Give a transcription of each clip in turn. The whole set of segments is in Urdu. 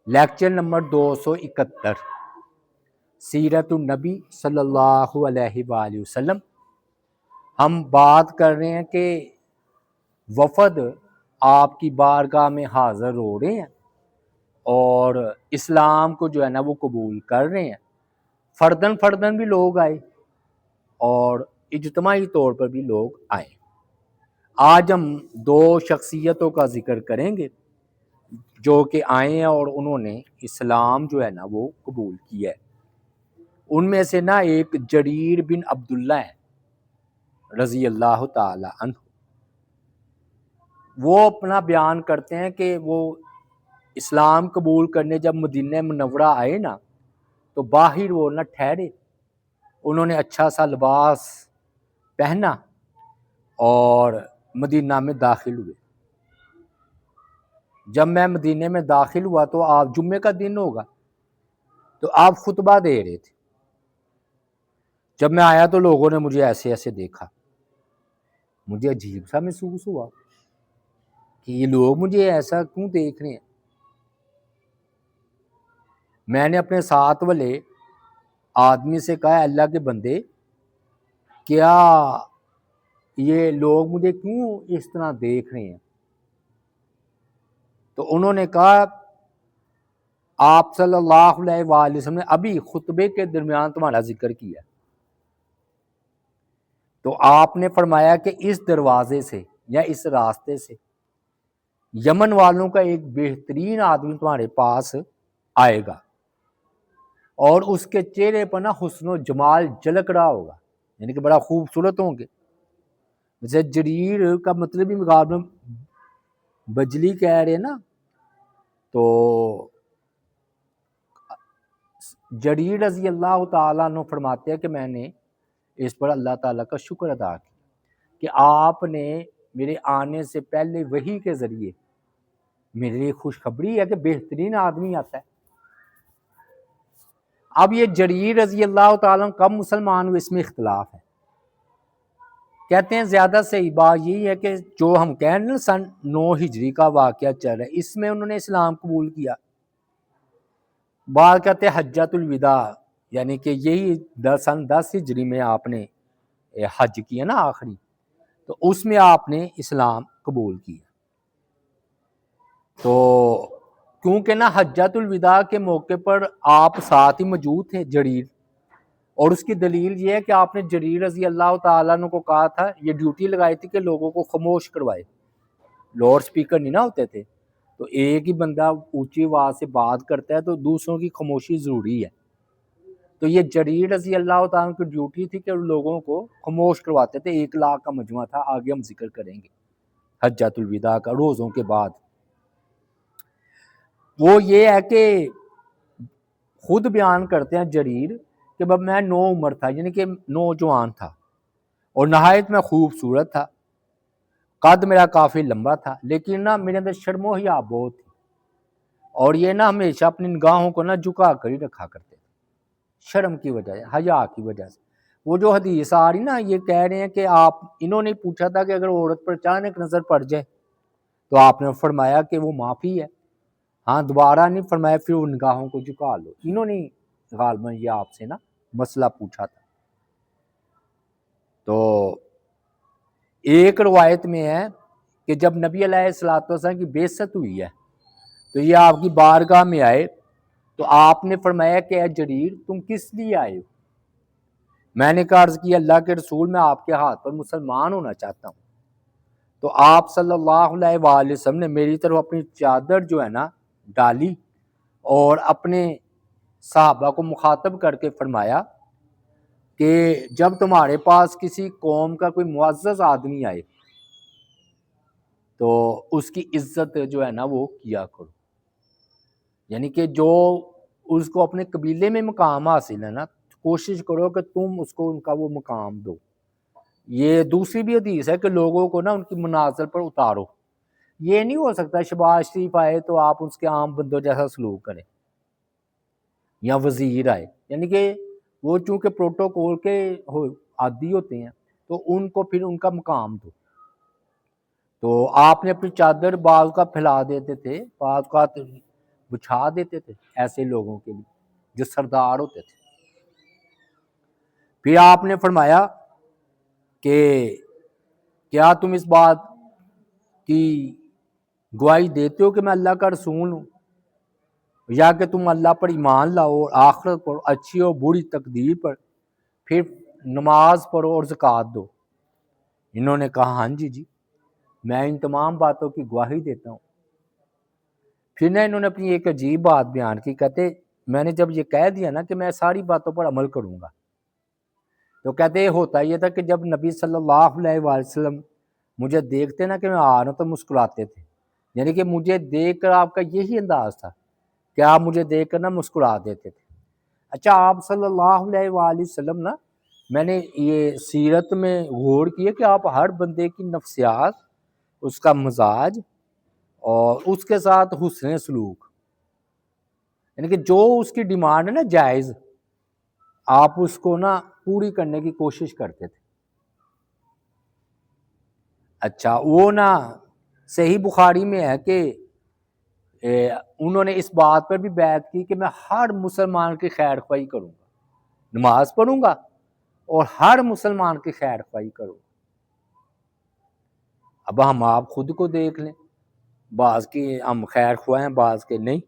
لیکچر نمبر 271 سیرت النبی صلی اللہ علیہ وآلہ وسلم۔ ہم بات کر رہے ہیں کہ وفد آپ کی بارگاہ میں حاضر ہو رہے ہیں اور اسلام کو جو ہے نا وہ قبول کر رہے ہیں۔ فردن فردن بھی لوگ آئے اور اجتماعی طور پر بھی لوگ آئے۔ آج ہم دو شخصیتوں کا ذکر کریں گے جو کہ آئے ہیں اور انہوں نے اسلام جو ہے نا وہ قبول کیا ہے۔ ان میں سے نا ایک جریر بن عبداللہ ہے رضی اللہ تعالی عنہ۔ وہ اپنا بیان کرتے ہیں کہ وہ اسلام قبول کرنے جب مدینہ منورہ آئے نا تو باہر وہ نہ ٹھہرے، انہوں نے اچھا سا لباس پہنا اور مدینہ میں داخل ہوئے۔ جب میں مدینہ میں داخل ہوا تو آپ جمعے کا دن ہوگا تو آپ خطبہ دے رہے تھے۔ جب میں آیا تو لوگوں نے مجھے ایسے ایسے دیکھا، مجھے عجیب سا محسوس ہوا کہ یہ لوگ مجھے ایسا کیوں دیکھ رہے ہیں۔ میں نے اپنے ساتھ والے آدمی سے کہا اللہ کے بندے کیا یہ لوگ مجھے کیوں اس طرح دیکھ رہے ہیں؟ تو انہوں نے کہا آپ صلی اللہ علیہ وآلہ وسلم نے ابھی خطبے کے درمیان تمہارا ذکر کیا، تو آپ نے فرمایا کہ اس دروازے سے یا اس راستے سے یمن والوں کا ایک بہترین آدمی تمہارے پاس آئے گا اور اس کے چہرے پر نا حسن و جمال جھلک رہا ہوگا، یعنی کہ بڑا خوبصورت ہوں گے۔ جیسے جریر کا مطلب ہی مقابلہ بجلی کہہ رہے نا، تو جریر رضی اللہ تعالیٰ عنہ فرماتے ہیں کہ میں نے اس پر اللہ تعالیٰ کا شکر ادا کیا کہ آپ نے میرے آنے سے پہلے وحی کے ذریعے میرے لیے خوشخبری ہے کہ بہترین آدمی آتا ہے۔ اب یہ جریر رضی اللہ تعالیٰ کب مسلمان ہوئے اس میں اختلاف ہے۔ کہتے ہیں زیادہ صحیح بات یہی ہے کہ جو ہم کہہ رہے ہیں سن 9 ہجری کا واقعہ چل رہا ہے اس میں انہوں نے اسلام قبول کیا۔ بعض کہتے ہیں حجۃ الوداع، یعنی کہ یہی سن 10 ہجری میں آپ نے حج کیا نا آخری، تو اس میں آپ نے اسلام قبول کیا۔ تو کیونکہ نا حجۃ الوداع کے موقع پر آپ ساتھ ہی موجود تھے جریر، اور اس کی دلیل یہ ہے کہ آپ نے جریر رضی اللہ تعالیٰ عنہ کو کہا تھا، یہ ڈیوٹی لگائی تھی کہ لوگوں کو خاموش کروائے، لاؤڈ سپیکر نہیں نا ہوتے تھے، تو ایک ہی بندہ اونچی آواز سے بات کرتا ہے تو دوسروں کی خاموشی ضروری ہے، تو یہ جریر رضی اللہ تعالیٰ عنہ کی ڈیوٹی تھی کہ لوگوں کو خاموش کرواتے تھے۔ 1 لاکھ کا مجمع تھا، آگے ہم ذکر کریں گے حجۃ الوداع کا روزوں کے بعد۔ وہ یہ ہے کہ خود بیان کرتے ہیں جریر کہ جب میں 9 عمر تھا، یعنی کہ نوجوان تھا اور نہایت میں خوبصورت تھا، قد میرا کافی لمبا تھا، لیکن نا میرے اندر شرم و حیا بہت تھی، اور یہ نا ہمیشہ اپنی نگاہوں کو نا جھکا کر ہی رکھا کرتے تھے، شرم کی وجہ سے، حیا کی وجہ سے۔ وہ جو حدیث آ رہی نا یہ کہہ رہے ہیں کہ آپ انہوں نے پوچھا تھا کہ اگر عورت پر اچانک نظر پڑ جائے تو آپ نے فرمایا کہ وہ معافی ہے، ہاں دوبارہ نہیں فرمایا، پھر وہ نگاہوں کو جھکا لو۔ انہوں نے غالباً یہ آپ سے نا مسئلہ پوچھا تھا۔ تو ایک روایت میں ہے کہ جب نبی علیہ الصلوۃ والسلام کی بعثت ہوئی ہے تو یہ آپ کی بارگاہ میں آئے تو آپ نے فرمایا کہ اے جریر تم کس لیے آئے ہو؟ میں نے کہا عرض کی اللہ کے رسول میں آپ کے ہاتھ پر مسلمان ہونا چاہتا ہوں۔ تو آپ صلی اللہ علیہ وآلہ وسلم نے میری طرف اپنی چادر جو ہے نا ڈالی اور اپنے صحابہ کو مخاطب کر کے فرمایا کہ جب تمہارے پاس کسی قوم کا کوئی معزز آدمی آئے تو اس کی عزت جو ہے نا وہ کیا کرو، یعنی کہ جو اس کو اپنے قبیلے میں مقام حاصل ہے نا کوشش کرو کہ تم اس کو ان کا وہ مقام دو۔ یہ دوسری بھی حدیث ہے کہ لوگوں کو نا ان کی منازل پر اتارو، یہ نہیں ہو سکتا شہباز شریف آئے تو آپ اس کے عام بندوں جیسا سلوک کریں، یا وزیر آئے، یعنی کہ وہ چونکہ پروٹوکول کے عادی ہوتے ہیں تو ان کو پھر ان کا مقام دو۔ تو آپ نے اپنی چادر بعض کا پھیلا دیتے تھے، بعض کا بچھا دیتے تھے ایسے لوگوں کے لیے جو سردار ہوتے تھے۔ پھر آپ نے فرمایا کہ کیا تم اس بات کی گواہی دیتے ہو کہ میں اللہ کا رسول ہوں، یا کہ تم اللہ پر ایمان لاؤ اور آخرت پر، اچھی اور بری تقدیر پر، پھر نماز پڑھو اور زکوٰۃ دو۔ انہوں نے کہا ہاں جی میں ان تمام باتوں کی گواہی دیتا ہوں۔ پھر نہ انہوں نے اپنی ایک عجیب بات بیان کی، کہتے میں نے جب یہ کہہ دیا نا کہ میں ساری باتوں پر عمل کروں گا، تو کہتے ہوتا یہ تھا کہ جب نبی صلی اللہ علیہ وآلہ وسلم مجھے دیکھتے نا کہ میں آ رہا ہوں تو مسکراتے تھے، یعنی کہ مجھے دیکھ کر آپ کا یہی انداز تھا کہ آپ مجھے دیکھ کر نا مسکرا دیتے تھے۔ اچھا، آپ صلی اللہ علیہ وآلہ وسلم نا، میں نے یہ سیرت میں غور کیا کہ آپ ہر بندے کی نفسیات، اس کا مزاج اور اس کے ساتھ حسن سلوک، یعنی کہ جو اس کی ڈیمانڈ ہے نا جائز، آپ اس کو نا پوری کرنے کی کوشش کرتے تھے۔ اچھا، وہ نا صحیح بخاری میں ہے کہ انہوں نے اس بات پر بھی بیعت کی کہ میں ہر مسلمان کی خیر خواہی کروں گا، نماز پڑھوں گا اور ہر مسلمان کی خیر خواہی کروں گا۔ اب ہم آپ خود کو دیکھ لیں، بعض کی ہم خیر خواہ ہیں، بعض کے نہیں،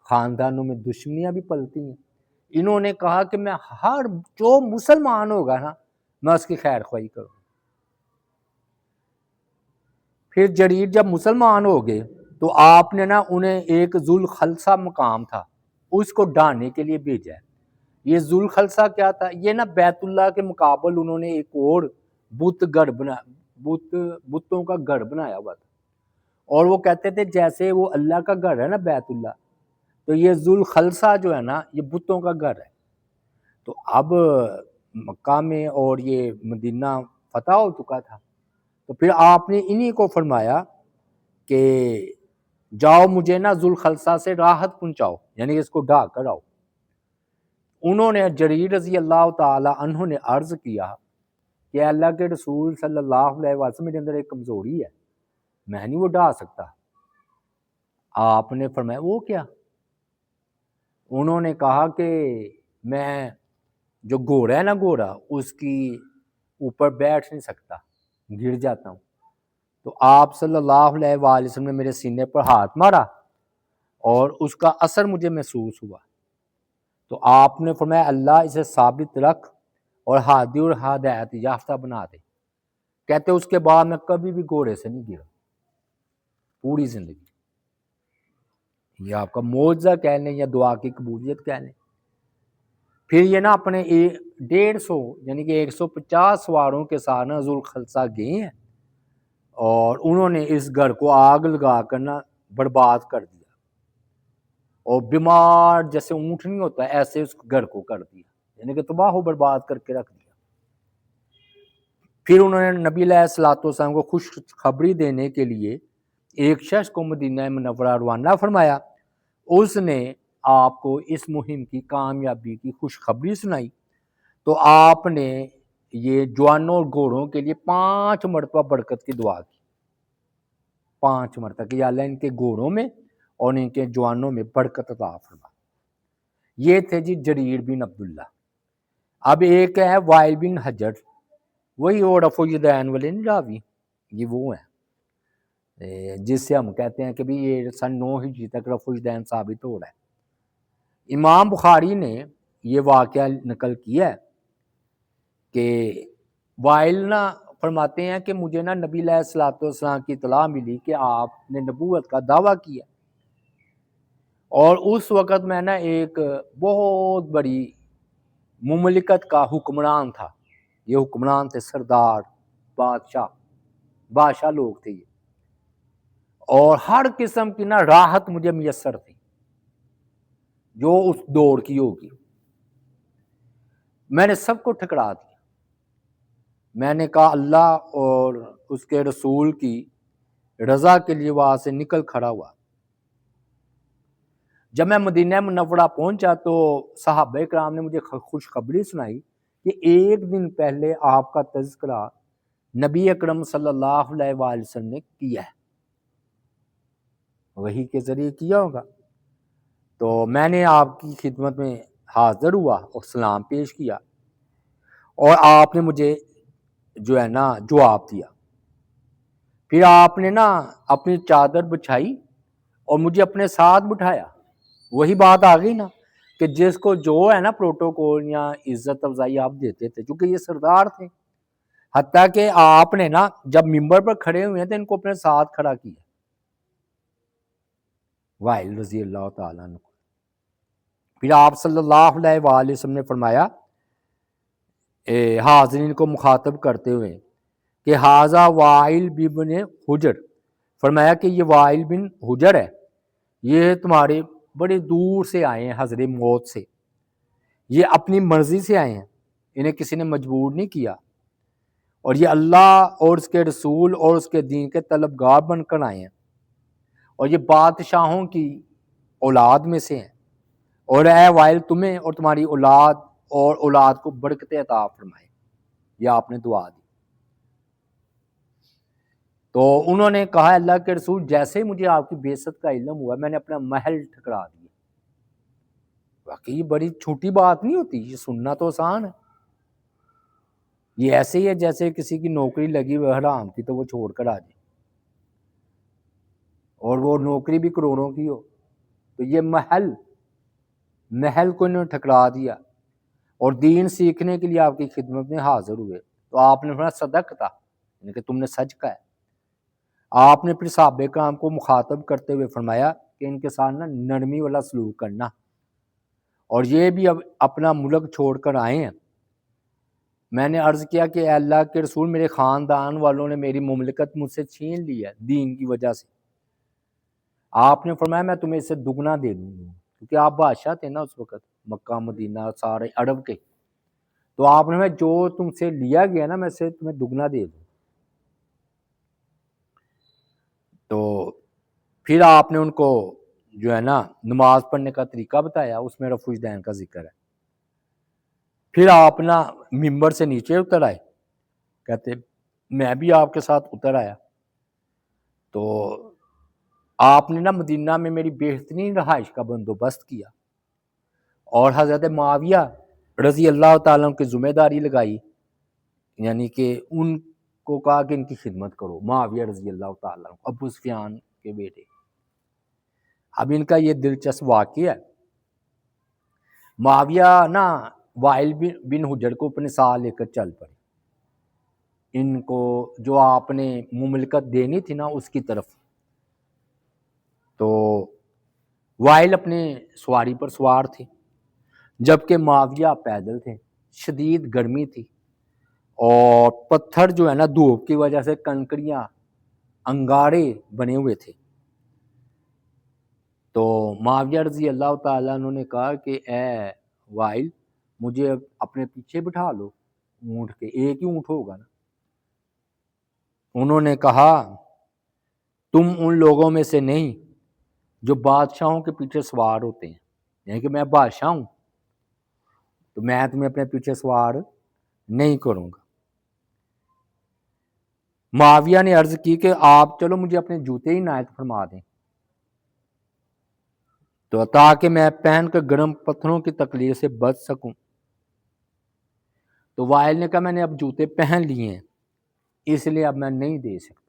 خاندانوں میں دشمنیاں بھی پلتی ہیں۔ انہوں نے کہا کہ میں ہر جو مسلمان ہوگا نا میں اس کی خیر خواہی کروں۔ پھر جریر جب مسلمان ہو گئے تو آپ نے نا انہیں ایک ذوالخلصہ مقام تھا، اس کو ڈھانے کے لیے بھیجا ہے۔ یہ ذوالخلصہ کیا تھا؟ یہ نا بیت اللہ کے مقابل انہوں نے ایک اور بتوں کا گھر بنایا ہوا تھا، اور وہ کہتے تھے جیسے وہ اللہ کا گھر ہے نا بیت اللہ، تو یہ ذوالخلصہ جو ہے نا یہ بتوں کا گھر ہے۔ تو اب مکہ میں اور یہ مدینہ فتح ہو چکا تھا، تو پھر آپ نے انہی کو فرمایا کہ جاؤ مجھے نا ذوالخلصہ سے راحت پہنچاؤ، یعنی اس کو ڈھا کر آؤ۔ انہوں نے جریر رضی اللہ تعالی عنہ نے عرض کیا کہ اللہ کے رسول صلی اللہ علیہ وسلم میرے اندر ایک کمزوری ہے، میں نہیں وہ ڈھا سکتا۔ آپ نے فرمایا وہ کیا؟ انہوں نے کہا کہ میں جو گھوڑا ہے نا، گھوڑا اس کی اوپر بیٹھ نہیں سکتا، گر جاتا ہوں۔ تو آپ صلی اللہ علیہ وآلہ وسلم نے میرے سینے پر ہاتھ مارا اور اس کا اثر مجھے محسوس ہوا، تو آپ نے فرمایا اللہ اسے ثابت رکھ اور ہادی اور ہدایت یافتہ بنا دے۔ کہتے اس کے بعد میں کبھی بھی گھوڑے سے نہیں گرا پوری زندگی۔ یہ آپ کا معجزہ کہہ لیں یا دعا کی قبولیت کہہ لیں۔ پھر یہ نا اپنے 150 یعنی کہ 150 سواروں کے ساتھ نا ذوالخلصہ گئے ہیں، اور انہوں نے اس گھر کو آگ لگا کر نا برباد کر دیا، اور بیمار جیسے اونٹ نہیں ہوتا ایسے اس گھر کو کر دیا، یعنی کہ تباہ و برباد کر کے رکھ دیا۔ پھر انہوں نے نبی علیہ الصلوۃ والسلام کو خوشخبری دینے کے لیے ایک شخص کو مدینہ منورہ روانہ فرمایا، اس نے آپ کو اس مہم کی کامیابی کی خوشخبری سنائی، تو آپ نے یہ جوانوں اور گھوڑوں کے لیے 5 مرتبہ برکت کی دعا کی، 5 مرتبہ کہ یا اللہ ان کے گھوڑوں میں اور ان کے جوانوں میں برکت عطا فرما۔ یہ تھے جی جریر بن عبداللہ۔ اب ایک ہے وائل بن حجر، وہی وہ رفع الیدین والے نہیں راوی، یہ وہ ہیں جس سے ہم کہتے ہیں کہ بھی یہ سن 9 ہجری تک رفع الیدین ثابت ہو رہا ہے۔ امام بخاری نے یہ واقعہ نقل کیا ہے کہ وائل نا فرماتے ہیں کہ مجھے نا نبی علیہ الصلوۃ والسلام کی اطلاع ملی کہ آپ نے نبوت کا دعویٰ کیا، اور اس وقت میں نا ایک بہت بڑی مملکت کا حکمران تھا، یہ حکمران تھے، سردار، بادشاہ لوگ تھے یہ، اور ہر قسم کی نا راحت مجھے میسر تھی جو اس دور کی ہوگی۔ میں نے سب کو ٹھکرا دیا، میں نے کہا اللہ اور اس کے رسول کی رضا کے لیے وہاں سے نکل کھڑا ہوا۔ جب میں مدینہ منورہ پہنچا تو صحابہ کرام نے مجھے خوشخبری سنائی کہ ایک دن پہلے آپ کا تذکرہ نبی اکرم صلی اللہ علیہ وآلہ وسلم نے کیا ہے، وحی کے ذریعے کیا ہوگا۔ تو میں نے آپ کی خدمت میں حاضر ہوا اور سلام پیش کیا، اور آپ نے مجھے جو ہے نا جواب دیا۔ پھر آپ نے نا اپنی چادر بچھائی اور مجھے اپنے ساتھ بٹھایا۔ وہی بات آ گئی نا کہ جس کو جو ہے نا پروٹوکول یا عزت افزائی آپ دیتے تھے، کیونکہ یہ سردار تھے، حتیٰ کہ آپ نے نا جب ممبر پر کھڑے ہوئے ہیں تو ان کو اپنے ساتھ کھڑا کیا، وائل رضی اللہ تعالیٰ عنہ۔ پھر آپ صلی اللہ علیہ وآلہ وسلم نے فرمایا حاضرین کو مخاطب کرتے ہوئے کہ حاذا وائل بن حجر، فرمایا کہ یہ وائل بن حجر ہے، یہ تمہارے بڑے دور سے آئے ہیں، حضر موت سے، یہ اپنی مرضی سے آئے ہیں، انہیں کسی نے مجبور نہیں کیا، اور یہ اللہ اور اس کے رسول اور اس کے دین کے طلبگار بن کر آئے ہیں، اور یہ بادشاہوں کی اولاد میں سے ہیں، اور اے وائل تمہیں اور تمہاری اولاد اور اولاد کو برکت عطا فرمائے۔ یہ آپ نے دعا دی۔ تو انہوں نے کہا اللہ کے رسول جیسے مجھے آپ کی بعثت کا علم ہوا میں نے اپنا محل ٹھکرا دیا۔ واقعی بڑی چھوٹی بات نہیں ہوتی، یہ سننا تو آسان ہے، یہ ایسے ہی ہے جیسے کسی کی نوکری لگی ہوئی حرام کی تو وہ چھوڑ کر آ جائے، اور وہ نوکری بھی کروڑوں کی ہو، تو یہ محل کو انہوں نے ٹھکرا دیا اور دین سیکھنے کے لیے آپ کی خدمت میں حاضر ہوئے۔ تو آپ نے فرمایا صدق تھا، یعنی کہ تم نے سچ کہا ہے۔ آپ نے پھر صحابہ کرام کو مخاطب کرتے ہوئے فرمایا کہ ان کے ساتھ نا نرمی والا سلوک کرنا، اور یہ بھی اب اپنا ملک چھوڑ کر آئے ہیں۔ میں نے عرض کیا کہ اے اللہ کے رسول میرے خاندان والوں نے میری مملکت مجھ سے چھین لی ہے دین کی وجہ سے۔ آپ نے فرمایا میں تمہیں اس سے دگنا دے دوں گا، کیونکہ آپ بادشاہ تھے نا اس وقت، مکہ مدینہ سارے عرب کے، تو آپ نے جو تم سے لیا گیا نا میں سے تمہیں دگنا دے دوں۔ تو پھر آپ نے ان کو جو ہے نا نماز پڑھنے کا طریقہ بتایا، اس میں رفع الیدین کا ذکر ہے۔ پھر آپ نا ممبر سے نیچے اتر آئے، کہتے میں بھی آپ کے ساتھ اتر آیا، تو آپ نے نا مدینہ میں میری بہترین رہائش کا بندوبست کیا، اور حضرت معاویہ رضی اللہ تعالیٰ کی ذمہ داری لگائی، یعنی کہ ان کو کہا کہ ان کی خدمت کرو، معاویہ رضی اللہ تعالیٰ ابو سفیان کے بیٹے۔ اب ان کا یہ دلچسپ واقعہ ہے، معاویہ نا وائل بن حجر کو اپنے ساتھ لے کر چل پڑے، ان کو جو آپ نے مملکت دینی تھی نا اس کی طرف۔ تو وائل اپنے سواری پر سوار تھے، جبکہ معاویہ پیدل تھے، شدید گرمی تھی، اور پتھر جو ہے نا دھوپ کی وجہ سے کنکریاں انگارے بنے ہوئے تھے۔ تو معاویہ رضی اللہ تعالیٰ عنہ نے کہا کہ اے وائل مجھے اپنے پیچھے بٹھا لو، اونٹ کے، ایک ہی اونٹ ہوگا نا۔ انہوں نے کہا تم ان لوگوں میں سے نہیں جو بادشاہوں کے پیچھے سوار ہوتے ہیں، یعنی کہ میں بادشاہ ہوں تو میں تمہیں اپنے پیچھے سوار نہیں کروں گا۔ معاویہ نے عرض کی کہ آپ چلو مجھے اپنے جوتے ہی عنایت فرما دیں، تو تاکہ میں پہن کر گرم پتھروں کی تکلیف سے بچ سکوں۔ تو وائل نے کہا میں نے اب جوتے پہن لیے ہیں اس لیے اب میں نہیں دے سکتا۔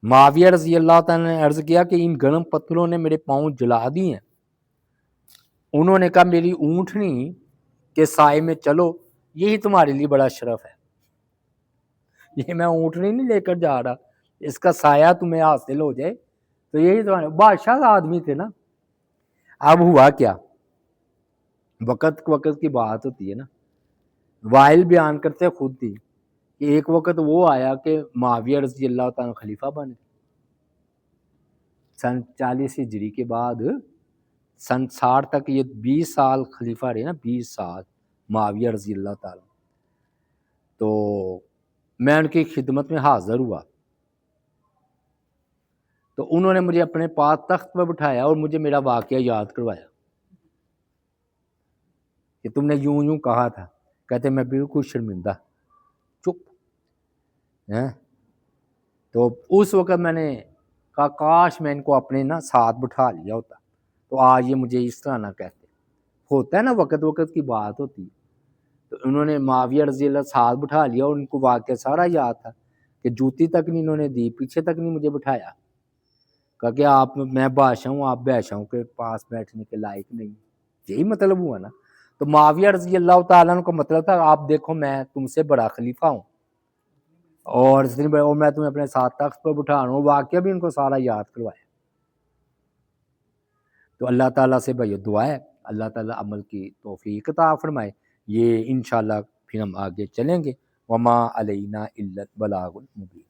معاویہ رضی اللہ تعالیٰ نے عرض کیا کہ ان گرم پتھروں نے میرے پاؤں جلا دیے ہیں۔ انہوں نے کہا میری اونٹنی کے سائے میں چلو، یہی تمہارے لیے بڑا شرف ہے، یہ میں اونٹنی نہیں لے کر جا رہا، اس کا سایہ تمہیں حاصل ہو جائے تو یہی تمہارے بادشاہ آدمی تھے نا۔ اب ہوا کیا، وقت کی بات ہوتی ہے نا، وائل بیان کرتے خود تھی کہ ایک وقت وہ آیا کہ معاویہ رضی اللہ تعالیٰ خلیفہ بنے، سن 40 ہجری کے بعد سن 60 تک یہ 20 سال خلیفہ رہے نا، 20 سال معاویہ رضی اللہ تعالیٰ۔ تو میں ان کی خدمت میں حاضر ہوا، تو انہوں نے مجھے اپنے پاس تخت پر بٹھایا اور مجھے میرا واقعہ یاد کروایا کہ تم نے یوں یوں کہا تھا۔ کہتے میں بالکل شرمندہ چپ ہیں۔ تو اس وقت میں نے کہا کاش میں ان کو اپنے نا ساتھ بٹھا لیا ہوتا، تو آج یہ مجھے اس طرح نہ کہتے. ہوتا ہے نا، وقت وقت کی بات ہوتی ہے. تو انہوں نے معاویہ رضی اللہ ساتھ بٹھا لیا، اور ان کو واقعہ سارا یاد تھا کہ جوتی تک نہیں انہوں نے دی، پیچھے تک نہیں مجھے بٹھایا. کہا کہ آپ، میں بادشاہ ہوں، آپ بادشاہوں کے پاس بیٹھنے کے لائق نہیں. یہی مطلب ہوا نا. تو معاویہ رضی اللہ تعالیٰ عنہ کا مطلب تھا آپ دیکھو میں تم سے بڑا خلیفہ ہوں، اور میں تمہیں اپنے ساتھ تخت پر بٹھا رہا ہوں. واقعہ بھی ان کو سارا یاد کروایا. تو اللہ تعالیٰ سے بھائی دعا ہے اللہ تعالیٰ عمل کی توفیق عطا فرمائے. یہ انشاءاللہ پھر ہم آگے چلیں گے. وما علینا الا البلاغ المبین.